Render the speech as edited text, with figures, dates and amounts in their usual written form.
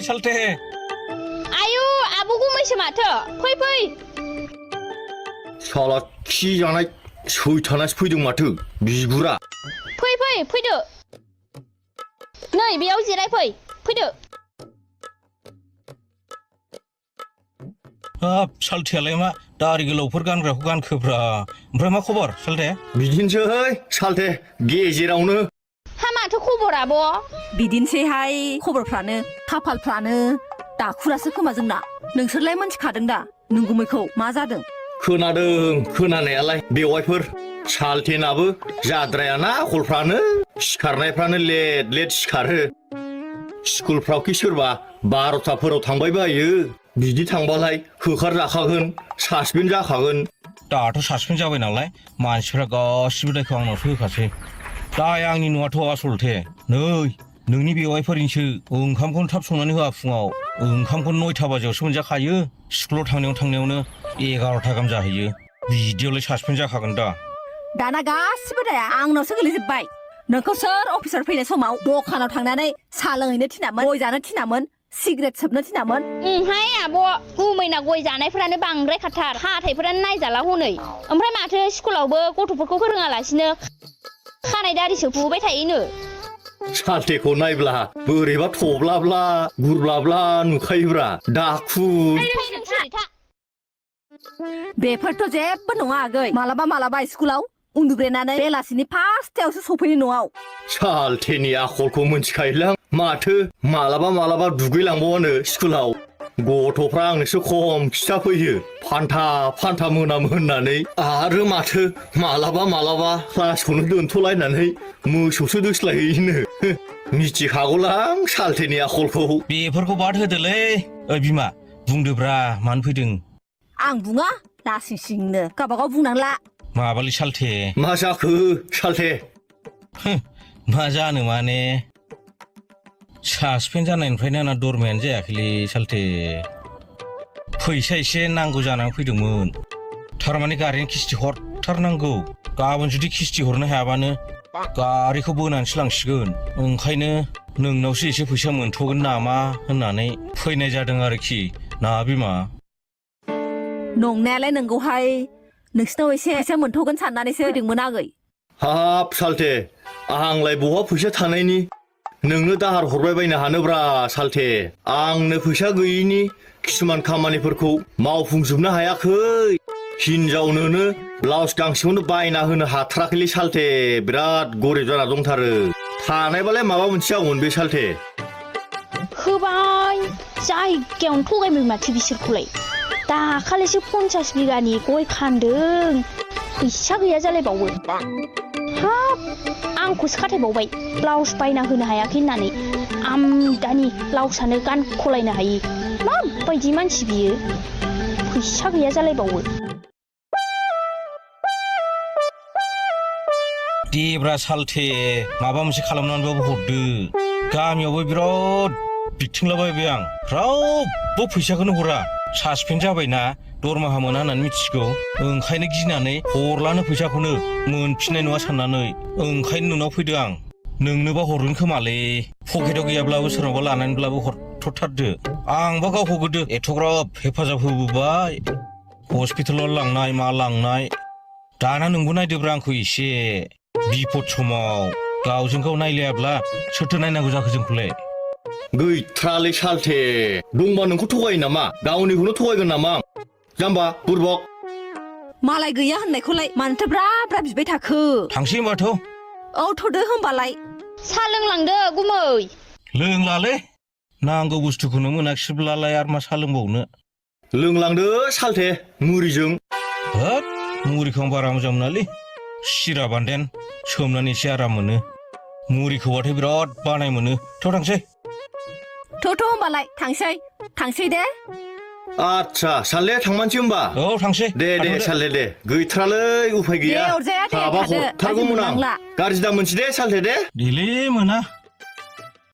सालथे आयु आब'खौ मैसो माथो फै फै साला खि जानाय सैथानासो फैदों माथो बिगुरा फै फै फैदो नै बेयाव जिराय फैदो हाब सालथेयालाय मा दारि गोलावफोर गानग्राखौ गानखोब्रा ओमफ्राय मा खबर सालथे बिदिनोसै सालथे गेजेरावनो हा माथो खबर आब' बिदिनोसैहाय खबरफ्रानो खाफालफ्रानो दाखुरासो खोमा जोंना नोंसोरलाय मोनथिखादों दा नोंगुमैखौ मा जादों खोनादों खोनानायालाय बेवाइफोर सालथेनाबो जाद्रायाना आखलफ्रानो सिखारनायफ्रानो लेट लेट सिखारो स्कुलफ्रावखि सोरबा 12थाफोराव थांबाय बायो बिदि थांबालाय होखारजाखागोन सासपेन्ड जाखागोन दाथ' सासपेन्ड जाबाय नालाय मानसिफ्रा गासिबो दायखौ आंनावसो होखासै दाय आंनि न'आथ' आसलथे नै नोंनि बेवाइफोरनिसो ओंखामखौनो थाब संनानै होआ फुङाव ओंखामखौनो 9टा बाजियावसो मोनजाखायो स्कुलाव थांनायावनो 11टा गाहाम जाहैयो बिदियावलाय सासपेन्ड जाखागोन दा दाना गासिबो दाया आंनावसो गोलैजोब्बाय नोंखौ सोर अफिसार फैनाय समाव दखानाव थांनानै साहा लोंहैनो थिनामोन गय जानो थिनामोन सिगारेट सोबनो थिनामोन हाय आब' गुमैना गय जानायफ्रानो बांद्राय खाथार हाथायफोरानो नायजाला हनै ओमफ्राय माथो स्कुलावबो गथ'फोरखौ फोरोङालासिनो खानाय दारिसो फुबाय थायोनो सालथेखौ नायब्ला बोरैबा थब्लाब्ला गुरब्लाब्ला नुखायोब्रा दाखु बेफोरथ' जेबो नङा आगै मालाबा स्कुलाव उन्दुब्रेनानै बेलासिनि 5टायावसो सफैयो न'आव सालथेनि आखलखौ मोनथिखायोलां माथो मालाबा दुगैलांबावानो स्कुलाव गथ'फ्रा आंनोसो खम खिथाफैयो फान्था मोनामो होननानै आरो माथो मालाबा क्लासखौनो दोनथ'लायनानै मोसौसो दोस्लायहैयोनो मिथिखागौलां सालथेनि आखलखौ बेफोरखौ बाद होदोलै ओइ बिमा बुंदोब्रा मानो फैदों आं बुङा लासिं सिंनो गावबागाव बुंनांला माबालै सालथे मा जाखो सालथे मा जानो माने सासपेन्ड जानायनिफ्रायनो आंना दरमायानो जायाखैलै सालथे फैसा एसे नांगौ जानानै फैदोंमोन थारमाने गारिनि किस्ति हरथारनांगौ गाबोन जुदि किस्ति हरनो हायाबानो गारिखौ बोनानैसो लांसिगोन ओंखायनो नोंनावसो एसे फैसा मोनथ'गोन नामा होननानै फैनाय जादों आरोखि ना बिमा नंनायालाय नंगौहाय नोंसिनाव एसे फैसा मोनथ'गोन साननानैसो फैदोंमोन आगै हाब सालथे आंलाय बहा फैसा थानायनि नोंनो दाहार हरबाय बायनो हानोब्रा सालथे आंनो फैसा गैयिनि किसुमान खामानिफोरखौ मावफुंजोबनो हायाखै हिनजावनोनो ब्लाउस गांसेखौनो बायना होनो हाथाराखैलै सालथे बिराद गरिब जाना दंथारो थानायबालाय माबा मोनसे जागौमोन बे सालथे होबाय जायगायावनो थगायबाय माथो बिसोरखौलाय दाखालिसो 50 बिगानि गय फानदों फैसा गैया जालायबावो हाब आंखौसो खाथायबावबाय ब्लाउस बायना होनो हायाखै होननानै आमदानि ब्लाउसानो गानखलायनो हायि माबायदि मानसि बियो फैसा गैया जालायबावो देब्रा सालथे माबा मोनसे खालामनानैबाबो हरदो गामियावबो बिराद बिथिंलाबायबाय आं रावबो फैसाखौनो हरा सासपेन्ड जाबायना दरमाहा मोना होननानै मिथिगौ ओंखायनो गिनानै हरलानो फैसाखौनो मोनफिननाय नङा साननानै ओंखायनो नोंनाव फैदो आं नोंनोबा हरगोन खोमालै पकेटाव गैयाब्लाबो सोरनावबा लानानैब्लाबो हरथ'थारदो आंबा गावखौ गोदो एथ'ग्राब हेफाजाब होबोबाय हस्पिटालाव लांनाय मा लांनाय दाना नोंबो नायदोब्रा आंखौ एसे बिपद समाव गावजों गाव नायलायाब्ला सोरथो नायनांगौ जाखो जोंखौलाय गैथ्रालै सालथे दंबा नोंखौ थगायो नामा गावनिखौनो थगायगोन नामा जाम्बा बुरबक मालाय गैया होननायखौलाय मानोथो ब्रा बिबाय थाखो थांसै होनबाथ' औ थ'दो होमबालाय साहा लोंलांदो गुमै लोंलालै नांगौ बुस्थुखौनो मोनाखिसैब्लालाय आरो मा साहा लोंबावनो लोंलांदो सालथे मुरिजों हाब मुरिखौ आं बारा मोजां मोनालै सिरा बान्देन सोमनानै एसे आराम मोनो मुरिखौबाथाय बिराद बानाय मोनो थ' थांसै थ' होमबालाय थांसै दे आच्छा सालथे थांमानसै होमबा औ थांसै दे सालथे दे गैथ्रालै उफाय गैया दे अरजाया दे हाबा थादो हरथारगौमोन आं गाज्रि दा मोनसै दे सालथे दे देलै मोना